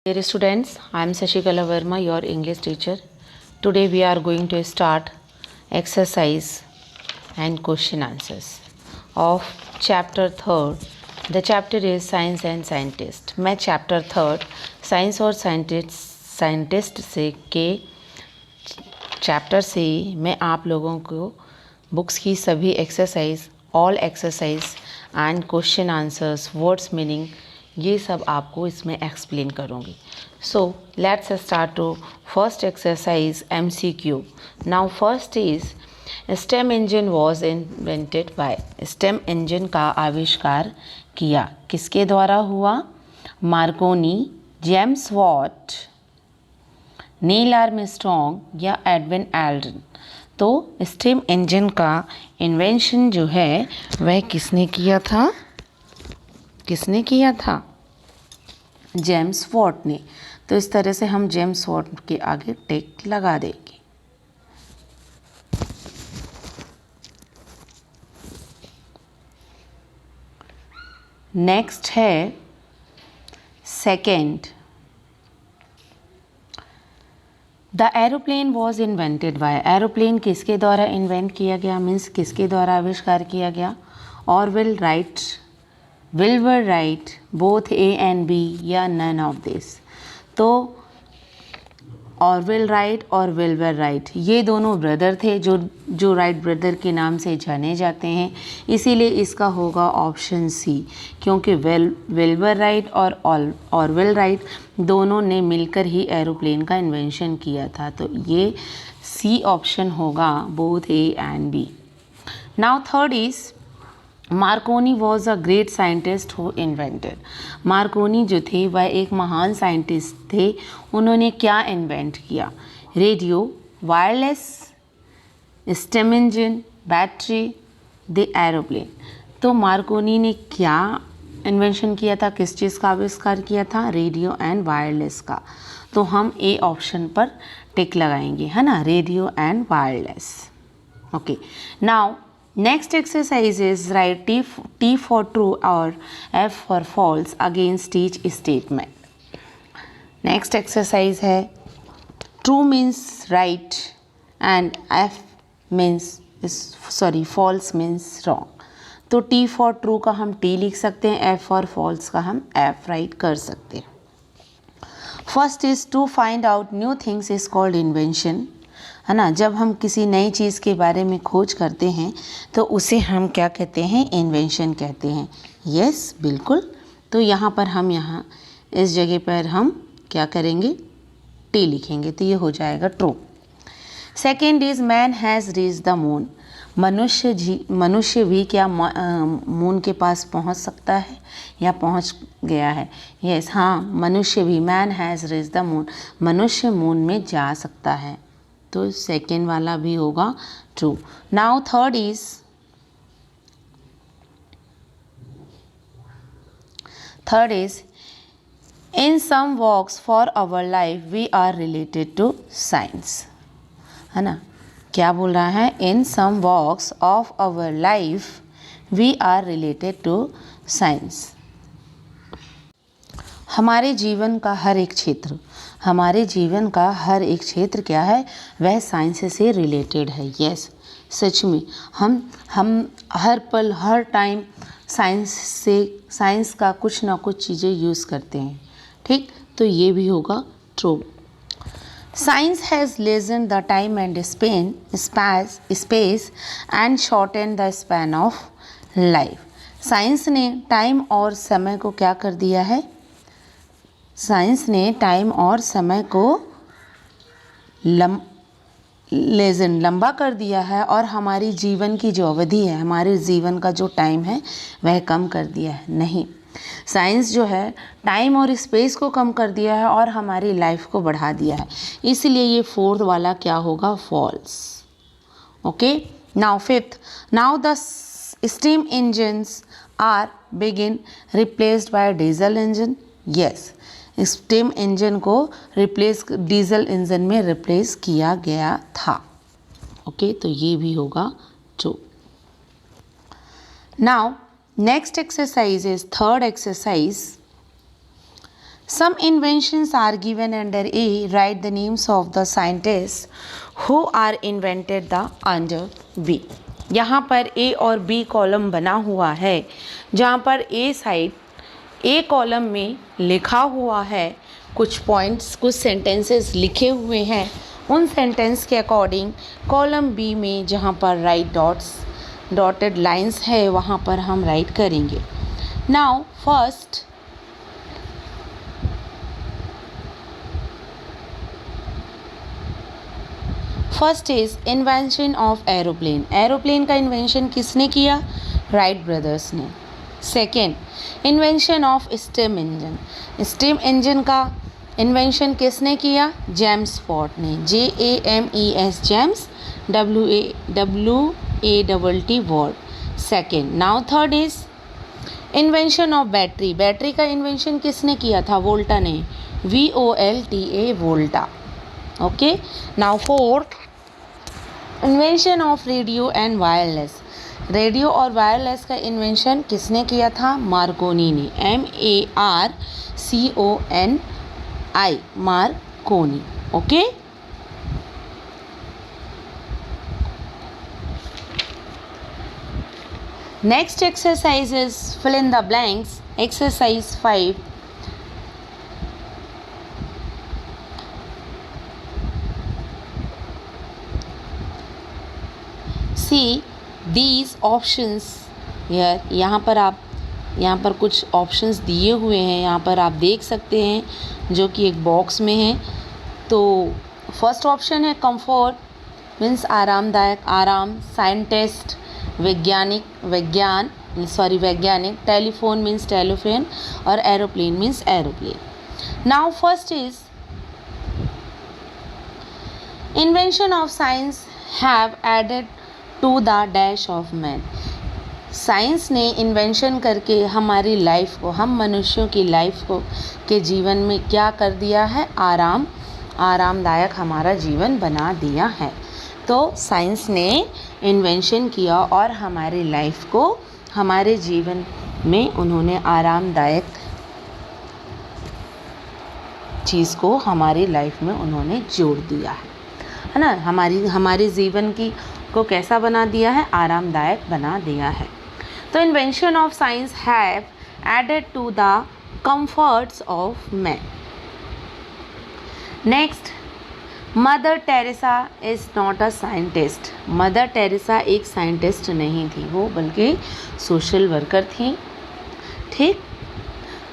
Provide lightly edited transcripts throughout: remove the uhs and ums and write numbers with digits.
Dear students, I am Sashikala Verma, your English teacher. Today we are going to start exercise and question answers of chapter 3rd. The chapter is Science and Scientist. मैं chapter 3rd science और scientist से के chapter से मैं आप लोगों को books की सभी exercise, all exercise and question answers, words meaning, ये सब आपको इसमें एक्सप्लेन करूँगी. So let's start to first exercise MCQ. Now first is steam engine was invented by. Steam engine का आविष्कार किया किसके द्वारा हुआ? Marconi, James Watt, Neil Armstrong या एडविन एल्ड्रिन. तो स्टेम इंजन का इन्वेंशन जो है वह किसने किया था? जेम्स वॉट ने. तो इस तरह से हम जेम्स वॉट के आगे टिक लगा देंगे. नेक्स्ट है second. The aeroplane was invented by. Aeroplane किसके द्वारा इन्वेंट किया गया, मीन्स किसके द्वारा आविष्कार किया गया? Orville Wright, Wilbur Wright, both A and B या नन ऑफ दिस. तो ऑरवेल राइट और विल्बर राइट ये दोनों ब्रदर थे जो राइट ब्रदर के नाम से जाने जाते हैं. इसीलिए इसका होगा ऑप्शन सी, क्योंकि विल्बर राइट और ऑरवेल राइट दोनों ने मिलकर ही एरोप्लेन का इन्वेंशन किया था. तो ये सी ऑप्शन होगा, both A and B. Now third is Marconi was a great scientist who invented. Marconi जो थे वह एक महान साइंटिस्ट थे. उन्होंने क्या इन्वेंट किया? Radio, wireless, stem engine, battery, the aeroplane. तो मार्कोनी ने क्या इन्वेंशन किया था? किस चीज़ का आविष्कार किया था? रेडियो एंड वायरलेस का. तो हम ए ऑप्शन पर टिक लगाएंगे, है ना, radio and wireless. Okay. Now next exercise is write T for true or F for false against each statement. Next exercise है true means right and F means false means wrong. तो T for true का हम T लिख सकते हैं, F for false का हम F right कर सकते हैं. First is to find out new things is called invention, है ना. जब हम किसी नई चीज़ के बारे में खोज करते हैं तो उसे हम क्या कहते हैं? इन्वेंशन कहते हैं. यस, बिल्कुल. तो यहाँ पर हम इस जगह पर हम क्या करेंगे? टी लिखेंगे. तो ये हो जाएगा true. Second is man has reach the moon. मनुष्य भी क्या मून के पास पहुँच सकता है या पहुँच गया है? यस, हाँ, मनुष्य भी, man has reach the moon, मनुष्य मून में जा सकता है. तो सेकेंड वाला भी होगा true. Now third is in some walks for our life we are related to science, है ना. क्या बोल रहा है? In some walks of our life we are related to science. हमारे जीवन का हर एक क्षेत्र क्या है? वह साइंस से रिलेटेड है. यस, सच में हम हर पल हर टाइम साइंस का कुछ ना कुछ चीज़ें यूज़ करते हैं. ठीक, तो ये भी होगा true. Science has lesson the time and space and shorten the span of life. Science ने टाइम और समय को क्या कर दिया है? साइंस ने टाइम और समय को लंबा कर दिया है और हमारी जीवन की जो अवधि है, हमारे जीवन का जो टाइम है वह कम कर दिया है. नहीं, साइंस जो है टाइम और स्पेस को कम कर दिया है और हमारी लाइफ को बढ़ा दिया है. इसलिए ये फोर्थ वाला क्या होगा? False. Okay. Now fifth. Now the steam engines are बिगिन replaced by diesel engine. Yes, steam engine को डीजल इंजन में रिप्लेस किया गया था. ओके, तो ये भी होगा true. Now next exercise is third exercise. Some inventions are given under A. Write the names of the scientists who are invented the under B. यहाँ पर A और B कॉलम बना हुआ है, जहाँ पर A साइड A कॉलम में लिखा हुआ है, कुछ पॉइंट्स, कुछ सेंटेंसेस लिखे हुए हैं। उन सेंटेंस के अकॉर्डिंग कॉलम बी में जहाँ पर राइट डॉटेड लाइंस है वहाँ पर हम राइट करेंगे। Now first is invention of aeroplane. Aeroplane का इन्वेंशन किसने किया? राइट ब्रदर्स ने। Second, invention of steam engine. Steam engine का इन्वेंशन किसने किया? जेम्स वॉट ने। JAMES, James, WATT Watt. Second. Now third is invention of battery. Battery का invention किसने किया था? वोल्टा ने। VOLTA, Volta. Okay. Now fourth, invention of radio and wireless. Radio और वायरलेस का इन्वेंशन किसने किया था? मार्कोनी ने। MARCONI, Marconi. Okay. Next exercise is fill in the blanks. Exercise 5। See these options here. यहाँ पर कुछ ऑप्शंस दिए हुए हैं, यहाँ पर आप देख सकते हैं, जो कि एक बॉक्स में है। तो फर्स्ट ऑप्शन है कंफर्ट, मीन्स आरामदायक, आराम। साइंटिस्ट, वैज्ञानिक, वैज्ञानिक। टेलीफोन मीन्स टेलीफोन, और aeroplane means aeroplane. Now first is invention of science have added to the dash of man. Science ने इन्वेंशन करके हमारी लाइफ को, हम मनुष्यों की लाइफ को, के जीवन में क्या कर दिया है? आरामदायक हमारा जीवन बना दिया है। तो साइंस ने इन्वेंशन किया और हमारी लाइफ को, हमारे जीवन में उन्होंने आरामदायक चीज़ को हमारी लाइफ में उन्होंने जोड़ दिया है ना। हमारे जीवन को कैसा बना दिया है? आरामदायक बना दिया है। तो invention of science have added to the comforts of man. Next, Mother Teresa is not a scientist. Mother Teresa एक साइंटिस्ट नहीं थी, वो बल्कि सोशल वर्कर थी। ठीक,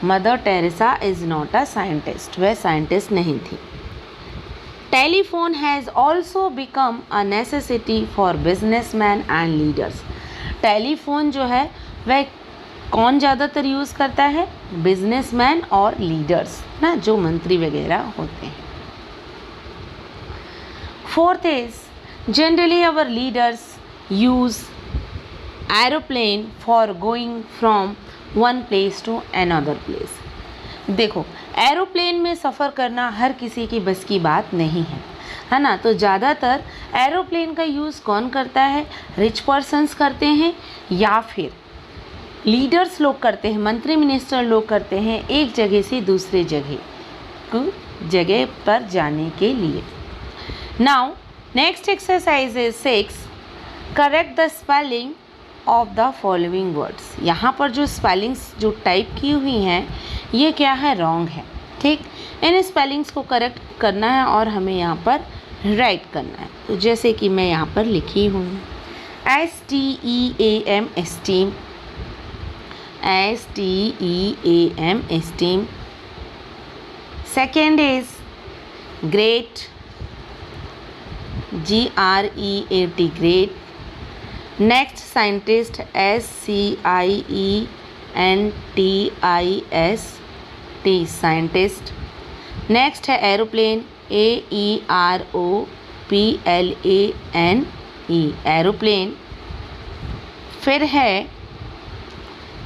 Mother Teresa is not a scientist, वह साइंटिस्ट नहीं थी। Telephone has also become a necessity for businessman and leaders. Telephone जो है वह कौन ज़्यादातर यूज़ करता है? बिजनेसमैन और लीडर्स ना, जो मंत्री वगैरह होते हैं। Fourth is generally our leaders use aeroplane for going from one place to another place. देखो, एरोप्लेन में सफ़र करना हर किसी की बस की बात नहीं है ना। तो ज़्यादातर एरोप्लेन का यूज़ कौन करता है? रिच पर्सन्स करते हैं, या फिर लीडर्स लोग करते हैं, मंत्री मिनिस्टर लोग करते हैं, एक जगह से दूसरे जगह पर जाने के लिए। Now next exercise is 6, correct the spelling of the following words. यहाँ पर जो स्पेलिंग्स जो टाइप की हुई हैं ये क्या है? रॉन्ग है। ठीक, इन स्पेलिंग्स को करेक्ट करना है और हमें यहाँ पर राइट करना है। तो जैसे कि मैं यहाँ पर लिखी हूँ STEAM, esteem, STEAM, esteem. Second is great, GREAT, great. Next scientist SCIENTIST, scientist. Next है एरोप्लेन AEROPLANE, एरोप्लेन। फिर है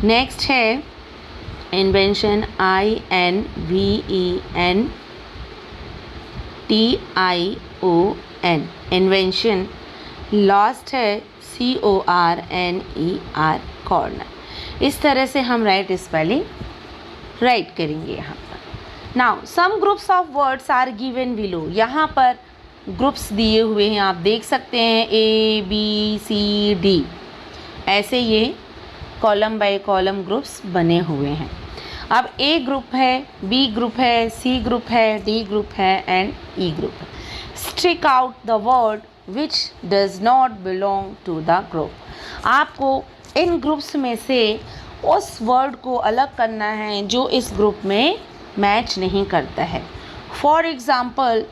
नेक्स्ट है इन्वेंशन INVENTION, इन्वेंशन। लास्ट है CORNER, कॉर्नर। इस तरह से हम राइट स्पेलिंग राइट करेंगे यहाँ पर। Now some groups of words are given below, यहाँ पर ग्रुप्स दिए हुए हैं, आप देख सकते हैं ABCD, ऐसे ये कॉलम बाय कॉलम ग्रुप्स बने हुए हैं। अब A ग्रुप है, B ग्रुप है, C ग्रुप है, D ग्रुप है एंड E ग्रुप है। Strike out the word which does not belong to the group. आपको इन ग्रुप्स में से उस वर्ड को अलग करना है जो इस ग्रुप में मैच नहीं करता है। For example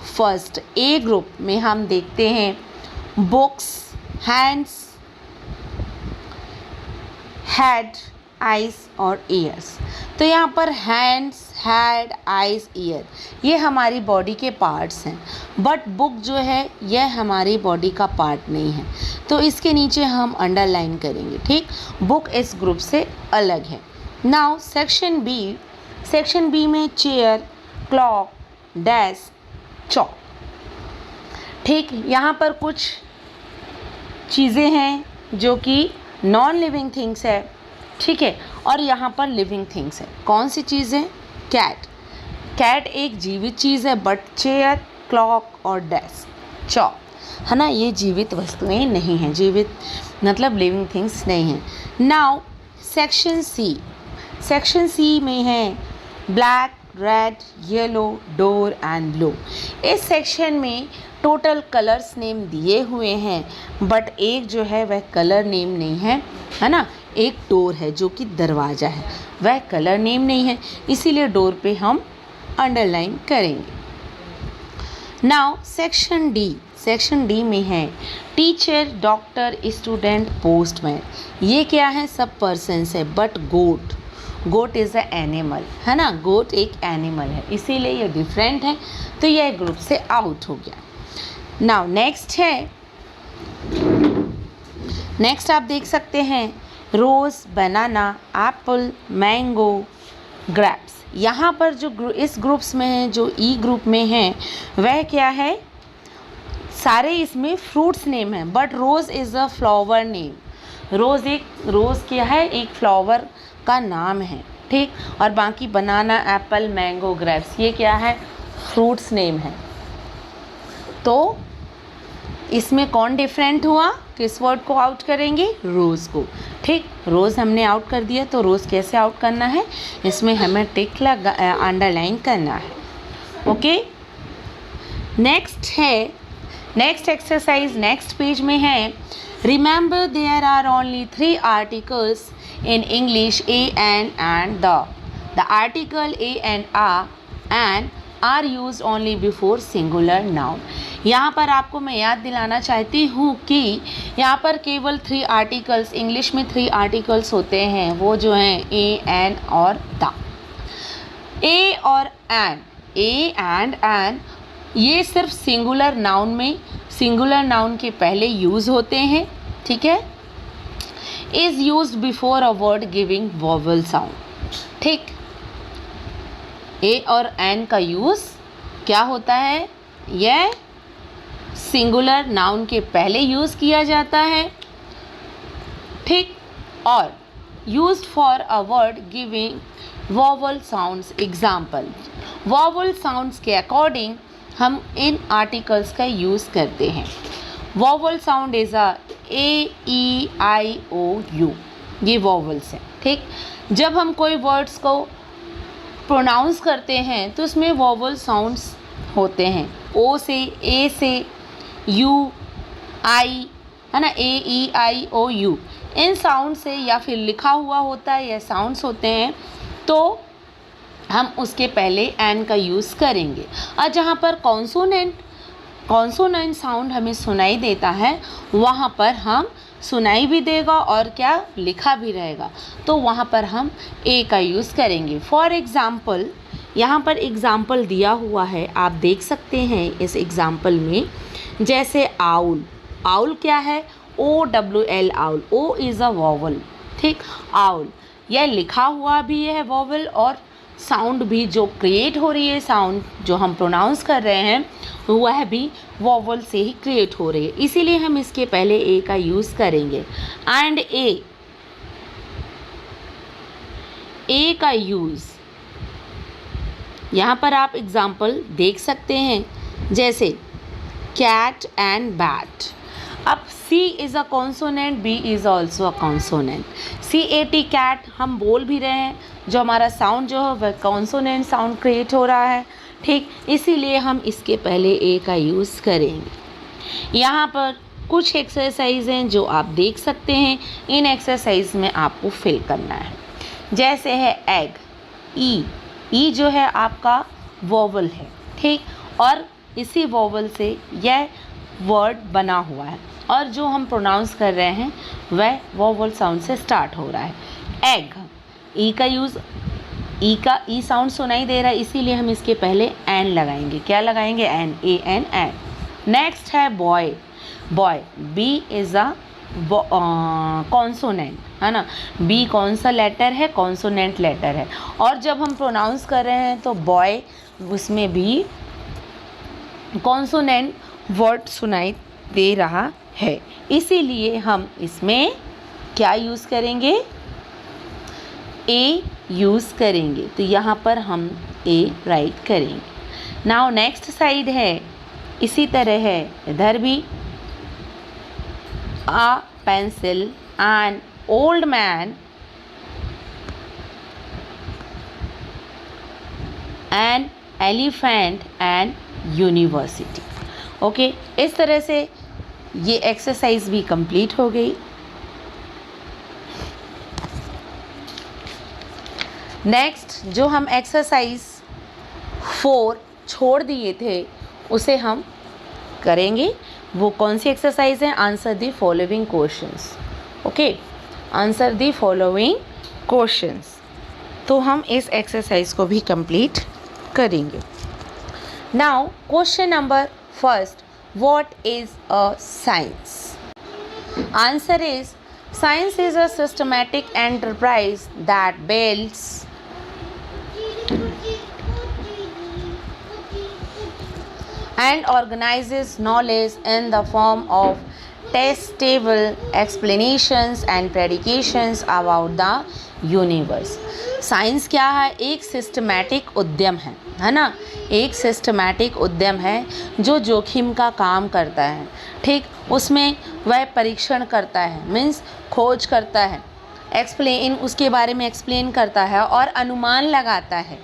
first A group में हम देखते हैं बुक्स, हैंड्स, हेड, आइज़ और ईयर्स। तो यहाँ पर हैंड्स, हेड, आइज़, ईयर ये हमारी बॉडी के पार्ट्स हैं, बट बुक जो है यह हमारी बॉडी का पार्ट नहीं है, तो इसके नीचे हम अंडरलाइन करेंगे। ठीक, बुक इस ग्रुप से अलग है। नाउ सेक्शन बी में चेयर, क्लॉक, डेस्क, चॉक। ठीक, यहाँ पर कुछ चीज़ें हैं जो कि नॉन लिविंग थिंग्स है, ठीक है, और यहाँ पर लिविंग थिंग्स है। कौन सी चीज़ है? कैट एक जीवित चीज़ है, बट चेयर, क्लॉक और डेस्क, चॉक है ना, ये जीवित वस्तुएं नहीं हैं, जीवित मतलब लिविंग थिंग्स नहीं हैं। नाउ सेक्शन सी में है black, red, yellow, door and blue. इस सेक्शन में टोटल कलर्स नेम दिए हुए हैं, बट एक जो है वह कलर नेम नहीं है ना। एक डोर है जो कि दरवाज़ा है, वह कलर नेम नहीं है, इसीलिए डोर पे हम अंडरलाइन करेंगे। नाउ सेक्शन डी में है टीचर, डॉक्टर, स्टूडेंट, पोस्टमैन। ये क्या है? सब पर्सन्स है, but goat is a animal है ना, गोट एक एनिमल है, इसीलिए ये डिफरेंट है, तो यह ग्रुप से आउट हो गया। नाउ नेक्स्ट आप देख सकते हैं रोज़, बनाना, एप्पल, मैंगो, ग्रेप्स। यहाँ पर जो इस ग्रुप्स में है, जो ई ग्रुप में है, वह क्या है? सारे इसमें फ्रूट्स नेम है, but rose is a flower name. Rose क्या है? एक फ्लावर का नाम है, ठीक। और बाकी बनाना, एप्पल, मैंगो, ग्रेप्स ये क्या है? फ्रूट्स नेम है। तो इसमें कौन डिफरेंट हुआ? किस वर्ड को आउट करेंगे? रोज़ को, ठीक। रोज़ हमने आउट कर दिया, तो रोज़ कैसे आउट करना है? इसमें हमें टिक अंडरलाइन करना है। Okay, next exercise next page में है remember there are only 3 articles in English, a and the article a and are used only before singular noun। यहाँ पर आपको मैं याद दिलाना चाहती हूँ कि यहाँ पर केवल 3 आर्टिकल्स, इंग्लिश में 3 आर्टिकल्स होते हैं, वो जो हैं a and और the। a और and ये सिर्फ सिंगुलर नाउन में, सिंगुलर नाउन के पहले यूज़ होते हैं, ठीक है। is used before a word giving vowel sound, ठीक। ए और एन का यूज़ क्या होता है? यह सिंगुलर नाउन के पहले यूज़ किया जाता है, ठीक। और used for a word giving vowel sounds। Example, vowel sounds के अकॉर्डिंग हम इन आर्टिकल्स का यूज़ करते हैं। vowel sound is a A-E-I-O-U, ये वॉवल्स हैं, ठीक। जब हम कोई वर्ड्स को प्रोनाउंस करते हैं तो उसमें वॉवल साउंड्स होते हैं, ओ से, ए से, यू, आई है ना, A-E-I-O-U, इन साउंड से, या फिर लिखा हुआ होता है, यह साउंड्स होते हैं, तो हम उसके पहले एन का यूज़ करेंगे। और जहाँ पर कॉन्सोनेंट साउंड हमें सुनाई देता है, वहाँ पर हम सुनाई भी देगा और क्या लिखा भी रहेगा, तो वहाँ पर हम ए का यूज़ करेंगे। फॉर एग्ज़ाम्पल, यहाँ पर एग्ज़ाम्पल दिया हुआ है, आप देख सकते हैं इस एग्ज़ाम्पल में, जैसे आउल क्या है? OWL, owl, O is a vowel, ठीक। आउल यह लिखा हुआ भी है वॉवल, और साउंड भी जो क्रिएट हो रही है, साउंड जो हम प्रोनाउंस कर रहे हैं, वह भी वॉवल से ही क्रिएट हो रही है, इसीलिए हम इसके पहले ए का यूज़ करेंगे। एंड ए का यूज़ यहाँ पर आप एग्जाम्पल देख सकते हैं, जैसे कैट एंड बैट। अब C is a consonant, B is also a consonant. CAT cat हम बोल भी रहे हैं, जो हमारा साउंड जो है वह कॉन्सोनेंट साउंड क्रिएट हो रहा है, ठीक, इसीलिए हम इसके पहले A का यूज़ करेंगे। यहाँ पर कुछ एक्सरसाइज हैं जो आप देख सकते हैं, इन एक्सरसाइज में आपको फिल करना है। जैसे है एग, ई जो है आपका वोवल है, ठीक, और इसी वोवल से यह वर्ड बना हुआ है और जो हम प्रोनाउंस कर रहे हैं वह वोवल साउंड से स्टार्ट हो रहा है। एग, ई का यूज़, ई का ई साउंड सुनाई दे रहा है, इसीलिए हम इसके पहले एन लगाएंगे। क्या लगाएंगे? An, A N, an. Next है boy, boy, B is a consonant, है ना। बी कौन सा लेटर है? कॉन्सोनेंट लेटर है। और जब हम प्रोनाउंस कर रहे हैं तो बॉय, उसमें भी कॉन्सोनेंट वर्ड सुनाई दे रहा है, इसीलिए हम इसमें क्या यूज़ करेंगे? ए यूज़ करेंगे। तो यहाँ पर हम ए राइट करेंगे। नाउ नेक्स्ट साइड है, इसी तरह है, इधर भी a pencil, an old man, an elephant and university। Okay, इस तरह से ये एक्सरसाइज भी कंप्लीट हो गई। नेक्स्ट जो हम एक्सरसाइज 4 छोड़ दिए थे उसे हम करेंगे। वो कौन सी एक्सरसाइज है? Answer the following questions. Okay, answer the following questions. तो हम इस एक्सरसाइज को भी कंप्लीट करेंगे। Now question number first, what is a science? Answer is, science is a systematic enterprise that builds and organizes knowledge in the form of testable explanations and predications about the universe। Science क्या है? एक systematic उद्यम है ना, एक systematic उद्यम है जो जोखिम का काम करता है, ठीक, उसमें वह परीक्षण करता है, मीन्स खोज करता है, एक्सप्लेन, उसके बारे में एक्सप्लेन करता है और अनुमान लगाता है।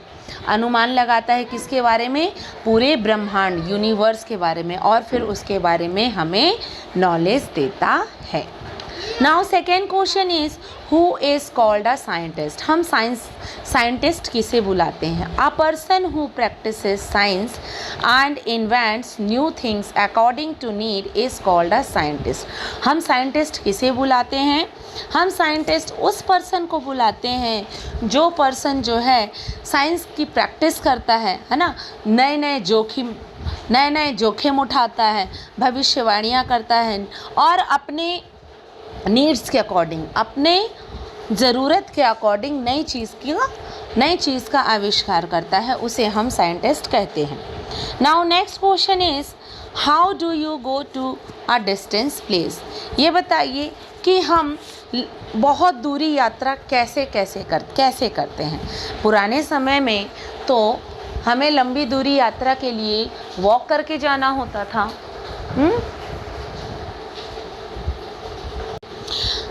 अनुमान लगाता है किसके बारे में? पूरे ब्रह्मांड, यूनिवर्स के बारे में, और फिर उसके बारे में हमें नॉलेज देता है। Now second question is, who is called a scientist? हम साइंटिस्ट किसे बुलाते हैं? A person who practises science and invents new things according to need is called a scientist. हम साइंटिस्ट किसे बुलाते हैं? हम साइंटिस्ट उस पर्सन को बुलाते हैं जो पर्सन जो है साइंस की प्रैक्टिस करता है ना, नए नए जोखिम उठाता है, भविष्यवाणियाँ करता है और अपने नीड्स के अकॉर्डिंग, अपने ज़रूरत के अकॉर्डिंग नई चीज़ का आविष्कार करता है, उसे हम साइंटिस्ट कहते हैं। Now next question is, how do you go to a distance place? ये बताइए कि हम बहुत दूरी यात्रा कैसे करते हैं। पुराने समय में तो हमें लंबी दूरी यात्रा के लिए वॉक करके जाना होता था।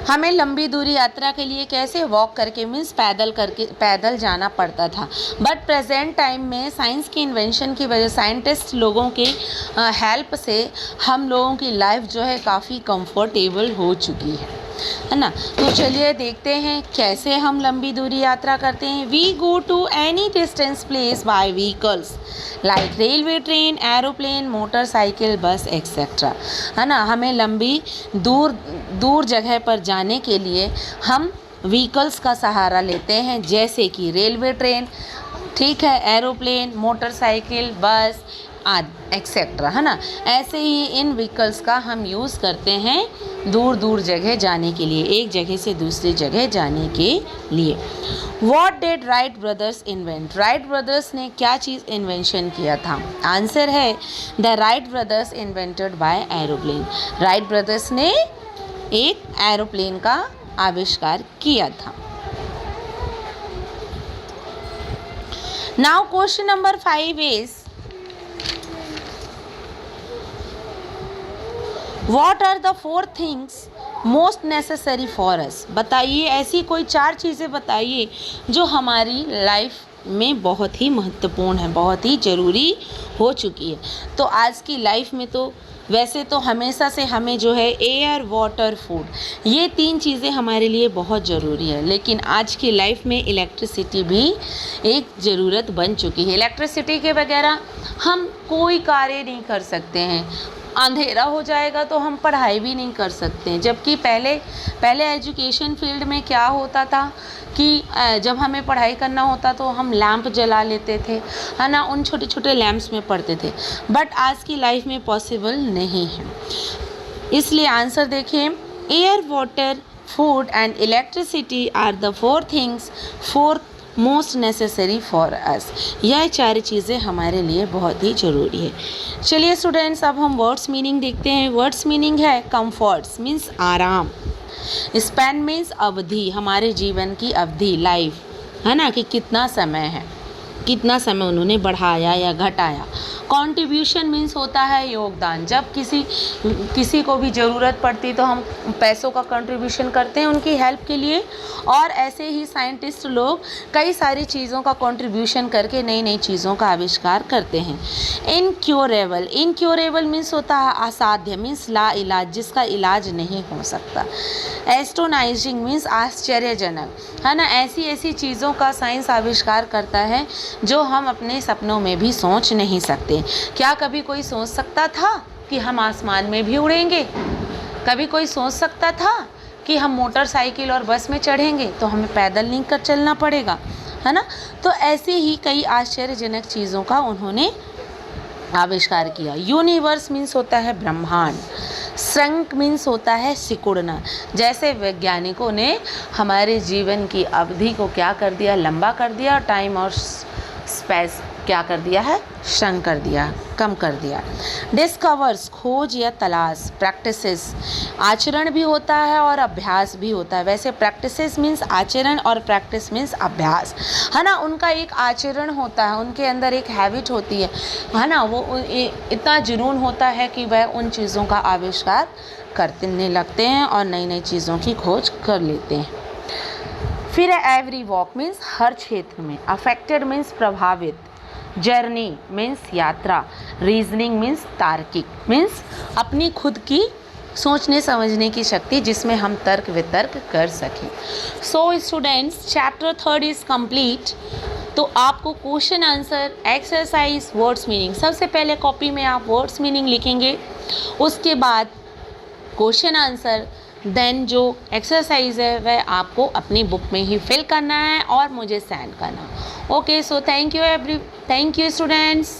हमें लंबी दूरी यात्रा के लिए कैसे? वॉक करके, मीन्स पैदल जाना पड़ता था। बट प्रेजेंट टाइम में साइंस की इन्वेंशन की वजह, साइंटिस्ट लोगों के हेल्प से हम लोगों की लाइफ जो है काफ़ी कंफर्टेबल हो चुकी है ना। तो चलिए देखते हैं कैसे हम लंबी दूरी यात्रा करते हैं। We go to any distance place by vehicles like railway, train, aeroplane, motorcycle, bus etcetera, है ना। हमें लंबी दूर जगह पर जाने के लिए हम व्हीकल्स का सहारा लेते हैं, जैसे कि रेलवे ट्रेन, ठीक है, एरोप्लेन, मोटरसाइकिल, बस आदि एक्सेट्रा, है ना। ऐसे ही इन व्हीकल्स का हम यूज़ करते हैं दूर जगह जाने के लिए, एक जगह से दूसरी जगह जाने के लिए। What did Wright brothers invent? Wright brothers ने क्या चीज़ इन्वेंशन किया था? आंसर है, the Wright brothers invented by aeroplane. Wright brothers ने एक एरोप्लेन का आविष्कार किया था। Now question number 5 is what are the 4 things most necessary for us. बताइए ऐसी कोई 4 चीज़ें बताइए जो हमारी लाइफ में बहुत ही महत्वपूर्ण है, बहुत ही ज़रूरी हो चुकी है। तो आज की लाइफ में तो वैसे तो हमेशा से हमें जो है एयर, वाटर, फूड, ये 3 चीज़ें हमारे लिए बहुत ज़रूरी है, लेकिन आज की लाइफ में इलेक्ट्रिसिटी भी एक ज़रूरत बन चुकी है। इलेक्ट्रिसिटी के बगैर हम कोई कार्य नहीं कर सकते हैं। अंधेरा हो जाएगा तो हम पढ़ाई भी नहीं कर सकते हैं। जबकि पहले एजुकेशन फील्ड में क्या होता था कि जब हमें पढ़ाई करना होता तो हम लैंप जला लेते थे, है ना, उन छोटे छोटे लैंप्स में पढ़ते थे। बट आज की लाइफ में पॉसिबल नहीं है। इसलिए आंसर देखें, air, water, food and electricity are the 4 things most necessary for us. यह 4 चीज़ें हमारे लिए बहुत ही ज़रूरी है। चलिए स्टूडेंट्स, अब हम वर्ड्स मीनिंग देखते हैं। वर्ड्स मीनिंग है कंफर्ट्स मीन्स आराम, स्पैन मीन्स अवधि, हमारे जीवन की अवधि, लाइफ, है ना, कि कितना समय है, कितना समय उन्होंने बढ़ाया या घटाया। कंट्रीब्यूशन मीन्स होता है योगदान, जब किसी को भी ज़रूरत पड़ती तो हम पैसों का कंट्रीब्यूशन करते हैं उनकी हेल्प के लिए। और ऐसे ही साइंटिस्ट लोग कई सारी चीज़ों का कंट्रीब्यूशन करके नई नई चीज़ों का आविष्कार करते हैं। इनक्योरेबल मीन्स होता है असाध्य, मीन्स ला इलाज, जिसका इलाज नहीं हो सकता। एस्ट्रोनाइजिंग मीन्स आश्चर्यजनक, है ना, ऐसी चीज़ों का साइंस आविष्कार करता है जो हम अपने सपनों में भी सोच नहीं सकते। क्या कभी कोई सोच सकता था कि हम आसमान में भी उड़ेंगे? कभी कोई सोच सकता था कि हम मोटरसाइकिल और बस में चढ़ेंगे तो हमें पैदल नहीं कर चलना पड़ेगा, है ना। तो ऐसे ही कई आश्चर्यजनक चीज़ों का उन्होंने आविष्कार किया। यूनिवर्स मीन्स होता है ब्रह्मांड, श्रंक मीन्स होता है सिकुड़ना, जैसे वैज्ञानिकों ने हमारे जीवन की अवधि को क्या कर दिया, लंबा कर दिया, टाइम और स्पेस क्या कर दिया है, श्रंक कर दिया, कम कर दिया। डिस्कवर्स खोज या तलाश, प्रैक्टिसेस आचरण भी होता है और अभ्यास भी होता है। वैसे प्रैक्टिसेस मीन्स आचरण और प्रैक्टिस मीन्स अभ्यास, है ना। उनका एक आचरण होता है, उनके अंदर एक हैबिट होती है ना, वो इतना जुनून होता है कि वह उन चीज़ों का आविष्कार करने लगते हैं और नई नई चीज़ों की खोज कर लेते हैं। फिर एवरी वॉक मीन्स हर क्षेत्र में, अफेक्टेड मीन्स प्रभावित, जर्नी मीन्स यात्रा, रीजनिंग मीन्स तार्किक, मीन्स अपनी खुद की सोचने समझने की शक्ति जिसमें हम तर्क वितर्क कर सकें। So students, chapter 3 is complete. तो आपको question answer, exercise, words meaning, सबसे पहले कॉपी में आप वर्ड्स मीनिंग लिखेंगे, उसके बाद क्वेश्चन आंसर, देन जो एक्सरसाइज है वह आपको अपनी बुक में ही फिल करना है और मुझे सेंड करना। Okay, so thank you students.